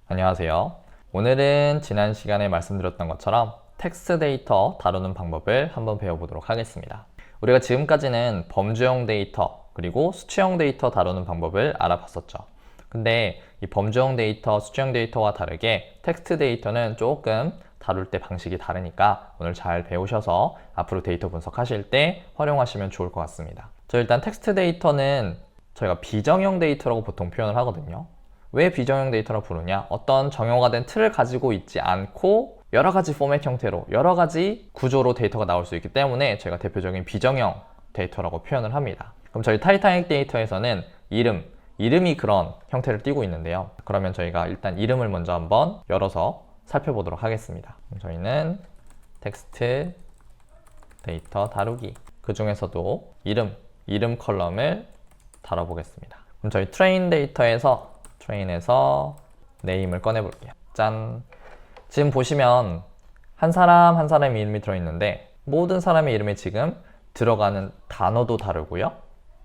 안녕하세요. 오늘은 지난 시간에 말씀드렸던 것처럼 텍스트 데이터 다루는 방법을 한번 배워보도록 하겠습니다. 우리가 지금까지는 범주형 데이터 그리고 수치형 데이터 다루는 방법을 알아봤었죠. 근데 이 범주형 데이터, 수치형 데이터와 다르게 텍스트 데이터는 조금 다룰 때 방식이 다르니까 오늘 잘 배우셔서 앞으로 데이터 분석하실 때 활용하시면 좋을 것 같습니다. 일단 텍스트 데이터는 저희가 비정형 데이터라고 보통 표현을 하거든요. 왜 비정형 데이터라고 부르냐? 어떤 정형화된 틀을 가지고 있지 않고 여러 가지 포맷 형태로 여러 가지 구조로 데이터가 나올 수 있기 때문에 저희가 대표적인 비정형 데이터라고 표현을 합니다. 그럼 저희 타이타닉 데이터에서는 이름이 그런 형태를 띠고 있는데요. 그러면 저희가 일단 이름을 먼저 한번 열어서 살펴보도록 하겠습니다. 그럼 저희는 텍스트 데이터 다루기, 그 중에서도 이름 컬럼을 다뤄보겠습니다. 그럼 저희 트레인에서 네임을 꺼내 볼게요. 짠! 지금 보시면 한 사람의 이름이 들어있는데 모든 사람의 이름에 지금 들어가는 단어도 다르고요.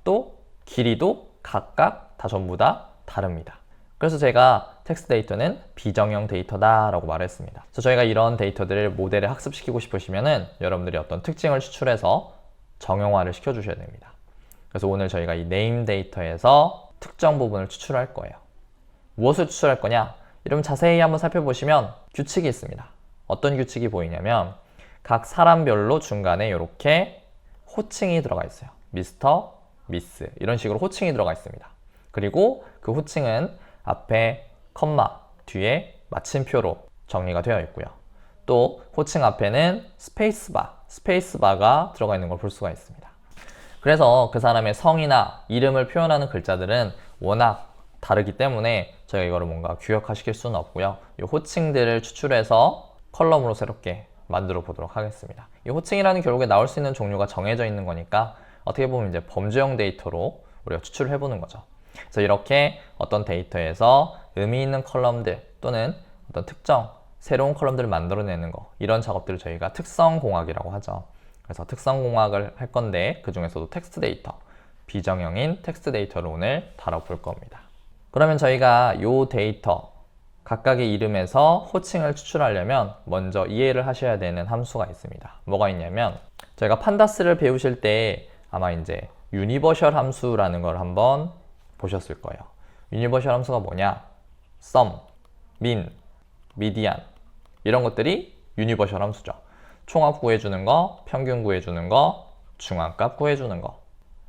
또 길이도 각각 다 전부 다 다릅니다. 그래서 제가 텍스트 데이터는 비정형 데이터다 라고 말했습니다. 그래서 저희가 이런 데이터들을 모델에 학습시키고 싶으시면은 여러분들이 어떤 특징을 추출해서 정형화를 시켜주셔야 됩니다. 그래서 오늘 저희가 이 네임 데이터에서 특정 부분을 추출할 거예요. 무엇을 추출할 거냐? 이러면 자세히 한번 살펴보시면 규칙이 있습니다. 어떤 규칙이 보이냐면 각 사람별로 중간에 이렇게 호칭이 들어가 있어요. 미스터, 미스 이런 식으로 호칭이 들어가 있습니다. 그리고 그 호칭은 앞에 컴마, 뒤에 마침표로 정리가 되어 있고요. 또 호칭 앞에는 스페이스바가 들어가 있는 걸 볼 수가 있습니다. 그래서 그 사람의 성이나 이름을 표현하는 글자들은 워낙 다르기 때문에 저희가 이거를 뭔가 규격화시킬 수는 없고요. 이 호칭들을 추출해서 컬럼으로 새롭게 만들어 보도록 하겠습니다. 이 호칭이라는 결국에 나올 수 있는 종류가 정해져 있는 거니까 어떻게 보면 이제 범주형 데이터로 우리가 추출을 해보는 거죠. 그래서 이렇게 어떤 데이터에서 의미 있는 컬럼들 또는 어떤 특정 새로운 컬럼들을 만들어내는 거, 이런 작업들을 저희가 특성공학이라고 하죠. 그래서 특성공학을 할 건데 그 중에서도 텍스트 데이터, 비정형인 텍스트 데이터를 오늘 다뤄볼 겁니다. 그러면 저희가 이 데이터 각각의 이름에서 호칭을 추출하려면 먼저 이해를 하셔야 되는 함수가 있습니다. 뭐가 있냐면 저희가 판다스를 배우실 때 아마 이제 유니버셜 함수라는 걸 한번 보셨을 거예요. 유니버셜 함수가 뭐냐? sum, min, median 이런 것들이 유니버셜 함수죠. 총합 구해주는 거, 평균 구해주는 거, 중앙값 구해주는 거.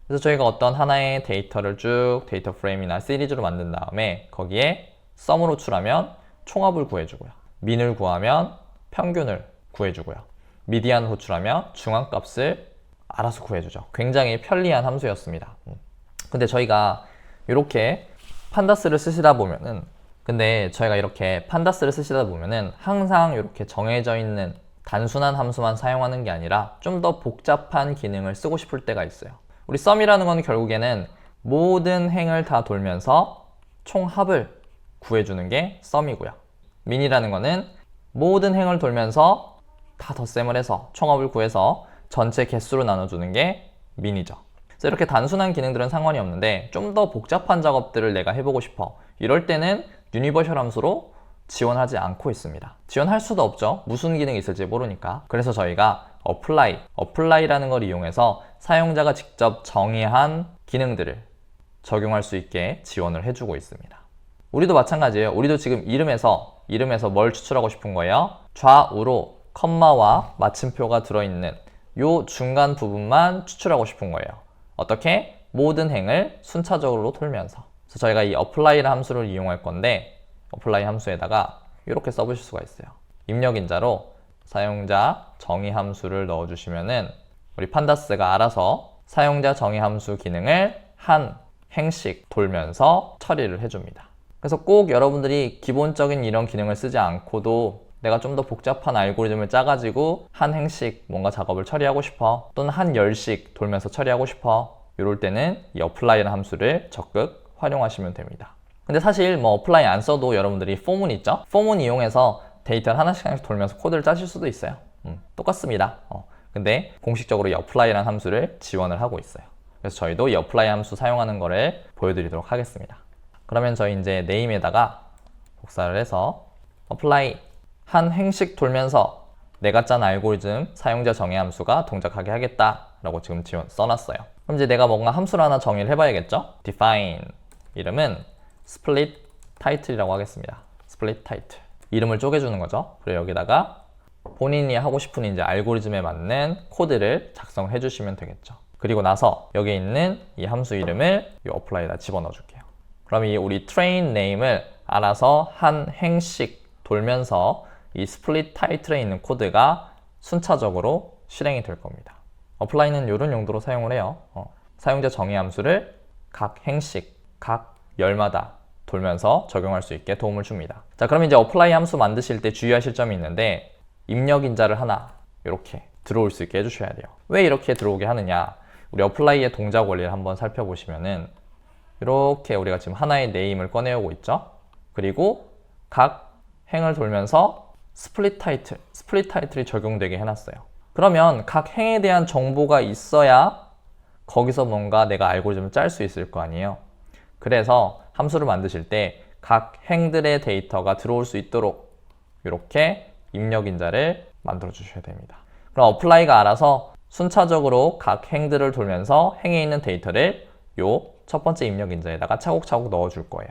그래서 저희가 어떤 하나의 데이터를 쭉 데이터 프레임이나 시리즈로 만든 다음에 거기에 썸으로 추하면 총합을 구해주고요. 민을 구하면 평균을 구해주고요. 미디안 호출하면 중앙값을 알아서 구해주죠. 굉장히 편리한 함수였습니다. 근데 저희가 이렇게 판다스를 쓰시다 보면은 항상 이렇게 정해져 있는 단순한 함수만 사용하는 게 아니라 좀 더 복잡한 기능을 쓰고 싶을 때가 있어요. 우리 썸이라는 건 결국에는 모든 행을 다 돌면서 총합을 구해주는 게 썸이고요. 민이라는 거는 모든 행을 돌면서 다 덧셈을 해서 총합을 구해서 전체 개수로 나눠주는 게 민이죠. 그래서 이렇게 단순한 기능들은 상관이 없는데 좀 더 복잡한 작업들을 내가 해보고 싶어. 이럴 때는 유니버셜 함수로 지원하지 않고 있습니다. 지원할 수도 없죠. 무슨 기능이 있을지 모르니까. 그래서 저희가 어플라이라는 걸 이용해서 사용자가 직접 정의한 기능들을 적용할 수 있게 지원을 해주고 있습니다. 우리도 마찬가지예요. 우리도 지금 이름에서 뭘 추출하고 싶은 거예요? 좌우로 컴마와 마침표가 들어있는 요 중간 부분만 추출하고 싶은 거예요. 어떻게? 모든 행을 순차적으로 돌면서. 그래서 저희가 이 apply라는 함수를 이용할 건데 apply 함수에다가 이렇게 써보실 수가 있어요. 입력인자로 사용자 정의 함수를 넣어주시면은 우리 판다스가 알아서 사용자 정의 함수 기능을 한 행씩 돌면서 처리를 해줍니다. 그래서 꼭 여러분들이 기본적인 이런 기능을 쓰지 않고도 내가 좀 더 복잡한 알고리즘을 짜가지고 한 행씩 뭔가 작업을 처리하고 싶어, 또는 한 열씩 돌면서 처리하고 싶어, 이럴 때는 이 apply라는 함수를 적극 활용하시면 됩니다. 근데 사실 apply 안 써도 여러분들이 포문 있죠? 포문 이용해서 데이터를 하나씩 돌면서 코드를 짜실 수도 있어요. 똑같습니다. 근데 공식적으로 이 apply라는 함수를 지원을 하고 있어요. 그래서 저희도 이 apply 함수 사용하는 거를 보여드리도록 하겠습니다. 그러면 저희 이제 네임에다가 복사를 해서 apply 한 행씩 돌면서 내가 짠 알고리즘 사용자 정의 함수가 동작하게 하겠다 라고 지금 써놨어요. 그럼 이제 내가 뭔가 함수를 하나 정의를 해봐야겠죠? define 이름은 split title이라고 하겠습니다. split title 이름을 쪼개주는 거죠. 그리고 여기다가 본인이 하고 싶은 이제 알고리즘에 맞는 코드를 작성해 주시면 되겠죠. 그리고 나서 여기 있는 이 함수 이름을 이 apply에다 집어넣어 줄게요. 그럼 이 우리 train name을 알아서 한 행씩 돌면서 이 split title에 있는 코드가 순차적으로 실행이 될 겁니다. apply는 이런 용도로 사용을 해요. 사용자 정의 함수를 각 행씩, 각 열마다 돌면서 적용할 수 있게 도움을 줍니다. 자, 그럼 이제 apply 함수 만드실 때 주의하실 점이 있는데 입력 인자를 하나 이렇게 들어올 수 있게 해주셔야 돼요. 왜 이렇게 들어오게 하느냐? 우리 apply의 동작 원리를 한번 살펴보시면은 이렇게 우리가 지금 하나의 네임을 꺼내오고 있죠. 그리고 각 행을 돌면서 스플릿 타이틀이 적용되게 해놨어요. 그러면 각 행에 대한 정보가 있어야 거기서 뭔가 내가 알고리즘을 짤 수 있을 거 아니에요. 그래서 함수를 만드실 때 각 행들의 데이터가 들어올 수 있도록 이렇게 입력 인자를 만들어 주셔야 됩니다. 그럼 apply가 알아서 순차적으로 각 행들을 돌면서 행에 있는 데이터를 요 첫 번째 입력 인자에다가 차곡차곡 넣어 줄 거예요.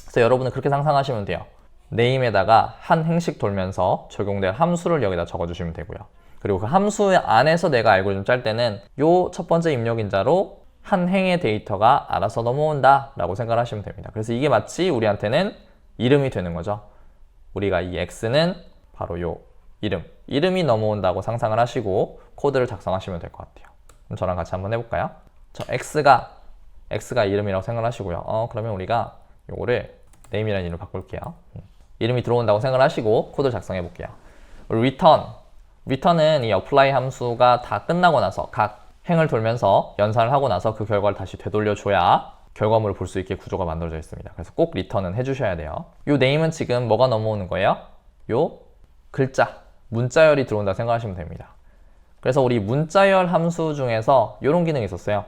그래서 여러분은 그렇게 상상하시면 돼요. 네임에다가 한 행씩 돌면서 적용될 함수를 여기다 적어 주시면 되고요. 그리고 그 함수 안에서 내가 알고리즘 짤 때는 요 첫 번째 입력 인자로 한 행의 데이터가 알아서 넘어온다 라고 생각을 하시면 됩니다. 그래서 이게 마치 우리한테는 이름이 되는 거죠. 우리가 이 x는 바로 요 이름이 넘어온다고 상상을 하시고 코드를 작성하시면 될 것 같아요. 그럼 저랑 같이 한번 해볼까요? 저 x가 이름이라고 생각을 하시고요. 그러면 우리가 요거를 name이라는 이름을 바꿀게요. 이름이 들어온다고 생각을 하시고 코드를 작성해 볼게요. return은 이 apply 함수가 다 끝나고 나서 각 행을 돌면서 연산을 하고 나서 그 결과를 다시 되돌려줘야 결과물을 볼 수 있게 구조가 만들어져 있습니다. 그래서 꼭 return은 해주셔야 돼요. 요 name은 지금 뭐가 넘어오는 거예요? 요 글자, 문자열이 들어온다고 생각하시면 됩니다. 그래서 우리 문자열 함수 중에서 이런 기능이 있었어요.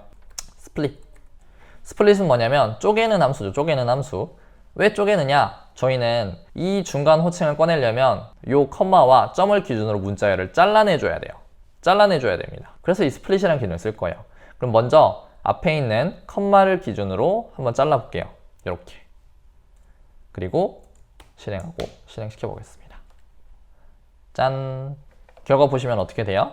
스플릿은 뭐냐면 쪼개는 함수죠. 쪼개는 함수. 왜 쪼개느냐? 저희는 이 중간 호칭을 꺼내려면 요 컴마와 점을 기준으로 문자열을 잘라내줘야 돼요. 잘라내줘야 됩니다. 그래서 이 스플릿이라는 기능을 쓸 거예요. 그럼 먼저 앞에 있는 컴마를 기준으로 한번 잘라볼게요. 이렇게. 그리고 실행시켜 보겠습니다. 짠! 결과 보시면 어떻게 돼요?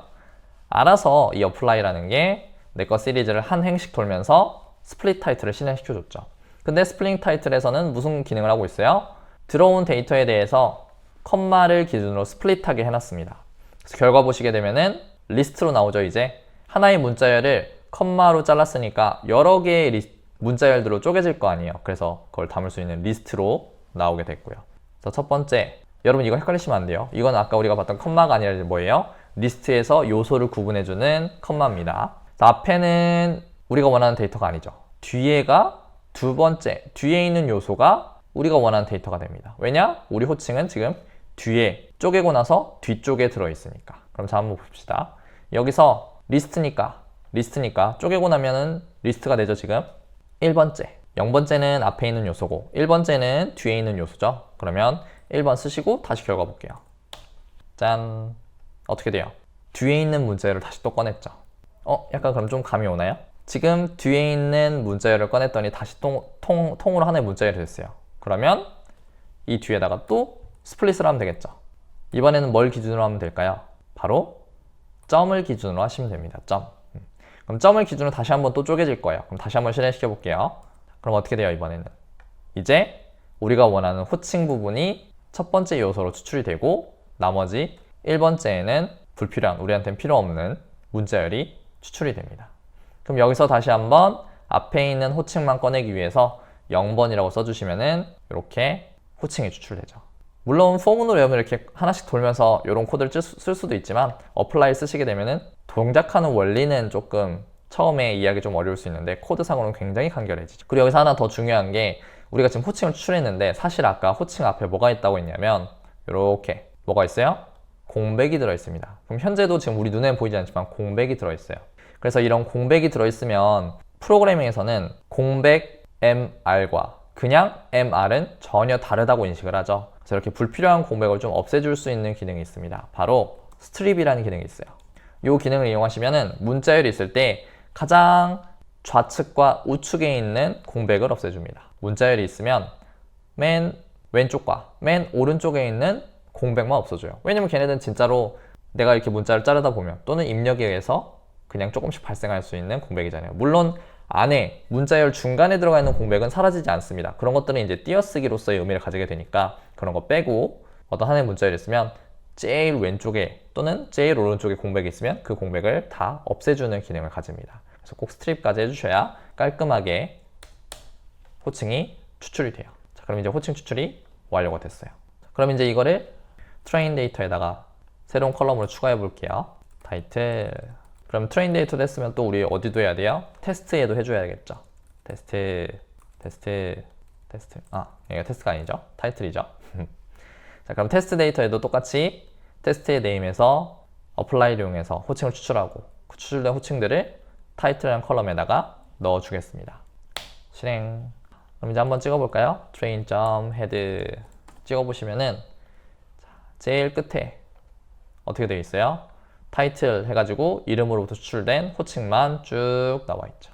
알아서 이 apply라는 게 내 거 시리즈를 한 행씩 돌면서 스플릿 타이틀을 실행시켜줬죠. 근데 스플릿 타이틀에서는 무슨 기능을 하고 있어요? 들어온 데이터에 대해서 컴마를 기준으로 스플릿하게 해놨습니다. 그래서 결과 보시게 되면은 리스트로 나오죠. 이제 하나의 문자열을 컴마로 잘랐으니까 여러 개의 문자열들로 쪼개질 거 아니에요. 그래서 그걸 담을 수 있는 리스트로 나오게 됐고요. 그래서 첫 번째, 여러분 이거 헷갈리시면 안 돼요. 이건 아까 우리가 봤던 컴마가 아니라 뭐예요? 리스트에서 요소를 구분해주는 컴마입니다. 앞에는 우리가 원하는 데이터가 아니죠. 뒤에가 두 번째, 뒤에 있는 요소가 우리가 원하는 데이터가 됩니다. 왜냐? 우리 호칭은 지금 뒤에 쪼개고 나서 뒤쪽에 들어있으니까. 그럼 자 한번 봅시다. 여기서 리스트니까 쪼개고 나면은 리스트가 되죠. 지금 1번째, 0번째는 앞에 있는 요소고 1번째는 뒤에 있는 요소죠. 그러면 1번 쓰시고 다시 결과 볼게요. 짠! 어떻게 돼요? 뒤에 있는 문자열을 다시 또 꺼냈죠. 약간 그럼 좀 감이 오나요? 지금 뒤에 있는 문자열을 꺼냈더니 다시 통으로 하나의 문자열이 됐어요. 그러면 이 뒤에다가 또 스플릿을 하면 되겠죠. 이번에는 뭘 기준으로 하면 될까요? 바로 점을 기준으로 하시면 됩니다. 점. 그럼 점을 기준으로 다시 한번 또 쪼개질 거예요. 그럼 다시 한번 실행시켜 볼게요. 그럼 어떻게 돼요? 이번에는 이제 우리가 원하는 호칭 부분이 첫 번째 요소로 추출이 되고 나머지 1번째에는 불필요한, 우리한테는 필요 없는 문자열이 추출이 됩니다. 그럼 여기서 다시 한번 앞에 있는 호칭만 꺼내기 위해서 0번이라고 써주시면은 이렇게 호칭이 추출되죠. 물론 포문으로 외우면 이렇게 하나씩 돌면서 이런 코드를 쓸 수도 있지만 apply 쓰시게 되면은 동작하는 원리는 조금 처음에 이해하기 좀 어려울 수 있는데 코드상으로는 굉장히 간결해지죠. 그리고 여기서 하나 더 중요한 게 우리가 지금 호칭을 추출했는데 사실 아까 호칭 앞에 뭐가 있다고 했냐면 이렇게 뭐가 있어요? 공백이 들어있습니다. 그럼 현재도 지금 우리 눈에는 보이지 않지만 공백이 들어있어요. 그래서 이런 공백이 들어있으면 프로그래밍에서는 공백 MR과 그냥 MR은 전혀 다르다고 인식을 하죠. 그래서 이렇게 불필요한 공백을 좀 없애줄 수 있는 기능이 있습니다. 바로 스트립이라는 기능이 있어요. 이 기능을 이용하시면은 문자열이 있을 때 가장 좌측과 우측에 있는 공백을 없애줍니다. 문자열이 있으면 맨 왼쪽과 맨 오른쪽에 있는 공백만 없어줘요. 왜냐면 걔네들은 진짜로 내가 이렇게 문자를 자르다 보면 또는 입력에 의해서 그냥 조금씩 발생할 수 있는 공백이잖아요. 물론 안에 문자열 중간에 들어가 있는 공백은 사라지지 않습니다. 그런 것들은 이제 띄어쓰기로서의 의미를 가지게 되니까 그런 거 빼고 어떤 하나의 문자열이 있으면 제일 왼쪽에 또는 제일 오른쪽에 공백이 있으면 그 공백을 다 없애주는 기능을 가집니다. 그래서 꼭 스트립까지 해주셔야 깔끔하게 호칭이 추출이 돼요. 자, 그럼 이제 호칭 추출이 완료가 됐어요. 그럼 이제 이거를 트레인 데이터에다가 새로운 컬럼으로 추가해 볼게요. 타이틀. 그럼 트레인 데이터 됐으면 또 우리 어디도 해야 돼요? 테스트에도 해줘야겠죠. 테스트. 아, 이게 테스트가 아니죠. 타이틀이죠. 자, 그럼 테스트 데이터에도 똑같이 테스트의 네임에서 어플라이를 이용해서 호칭을 추출하고 그 추출된 호칭들을 타이틀이라는 컬럼에다가 넣어주겠습니다. 실행. 그럼 이제 한번 찍어볼까요? train.head 찍어보시면은 제일 끝에 어떻게 되어 있어요? 타이틀 해가지고 이름으로부터 추출된 호칭만 쭉 나와 있죠.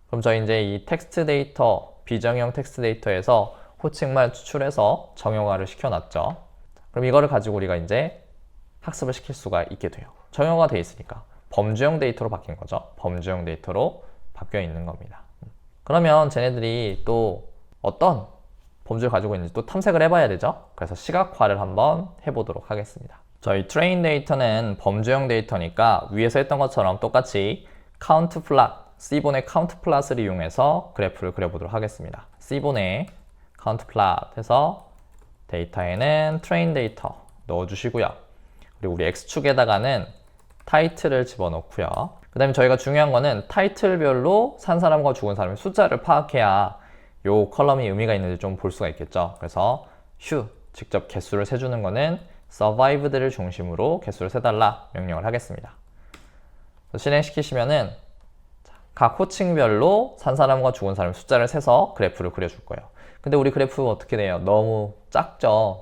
그럼 저희 이제 이 텍스트 데이터, 비정형 텍스트 데이터에서 호칭만 추출해서 정형화를 시켜놨죠. 그럼 이거를 가지고 우리가 이제 학습을 시킬 수가 있게 돼요. 정형화 돼 있으니까 범주형 데이터로 바뀐 거죠. 범주형 데이터로 바뀌어 있는 겁니다. 그러면 쟤네들이 또 어떤 범주를 가지고 있는지 또 탐색을 해봐야 되죠. 그래서 시각화를 한번 해보도록 하겠습니다. 저희 트레인 데이터는 범주형 데이터니까 위에서 했던 것처럼 똑같이 카운트 플롯, C본의 카운트 플롯을 이용해서 그래프를 그려보도록 하겠습니다. C본의 카운트 플롯 해서 데이터에는 트레인 데이터 넣어주시고요. 그리고 우리 X축에다가는 타이틀을 집어넣고요. 그 다음에 저희가 중요한 거는 타이틀별로 산 사람과 죽은 사람의 숫자를 파악해야 요 컬럼이 의미가 있는지 좀 볼 수가 있겠죠. 그래서 직접 개수를 세주는 거는 survived를 중심으로 개수를 세달라 명령을 하겠습니다. 실행시키시면은 각 호칭별로 산 사람과 죽은 사람의 숫자를 세서 그래프를 그려줄 거예요. 근데 우리 그래프 어떻게 돼요? 너무 작죠?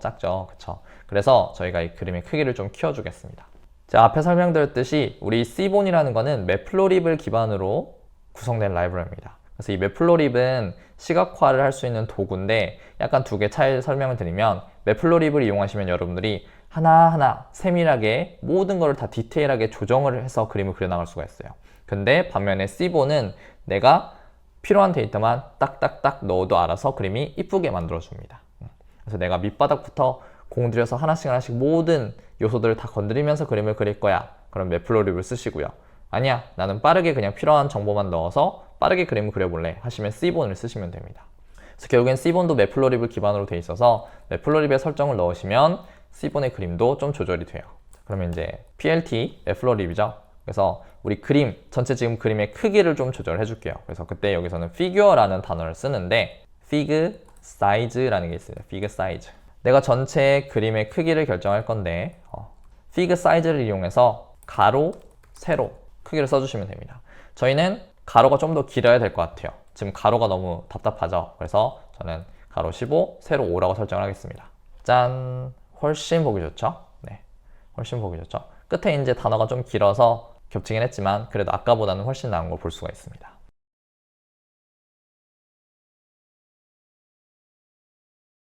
그쵸? 그래서 저희가 이 그림의 크기를 좀 키워주겠습니다. 자, 앞에 설명드렸듯이 우리 C본이라는 거는 매플로립을 기반으로 구성된 라이브러리입니다. 그래서 이 매플로립은 시각화를 할 수 있는 도구인데 약간 두 개 차이 설명을 드리면 매플로립을 이용하시면 여러분들이 하나하나 세밀하게 모든 것을 다 디테일하게 조정을 해서 그림을 그려나갈 수가 있어요. 근데 반면에 C본은 내가 필요한 데이터만 딱딱딱 넣어도 알아서 그림이 이쁘게 만들어줍니다. 그래서 내가 밑바닥부터 공들여서 하나씩 모든 요소들을 다 건드리면서 그림을 그릴 거야. 그럼 매플로립을 쓰시고요. 아니야, 나는 빠르게 그냥 필요한 정보만 넣어서 빠르게 그림을 그려볼래 하시면 C본을 쓰시면 됩니다. 그래서 결국엔 C본도 매플로립을 기반으로 돼 있어서 매플로립에 설정을 넣으시면 C본의 그림도 좀 조절이 돼요. 그러면 이제 PLT, 매플로립이죠. 그래서 우리 그림, 전체 지금 그림의 크기를 좀 조절해 줄게요. 그래서 그때 여기서는 figure라는 단어를 쓰는데 fig size라는 게 있습니다. fig size. 내가 전체 그림의 크기를 결정할 건데 fig size를 이용해서 가로, 세로 크기를 써주시면 됩니다. 저희는 가로가 좀 더 길어야 될 것 같아요. 지금 가로가 너무 답답하죠. 그래서 저는 가로 15, 세로 5라고 설정을 하겠습니다. 짠! 훨씬 보기 좋죠? 네, 훨씬 보기 좋죠? 끝에 이제 단어가 좀 길어서 겹치긴 했지만 그래도 아까보다는 훨씬 나은 걸 볼 수가 있습니다.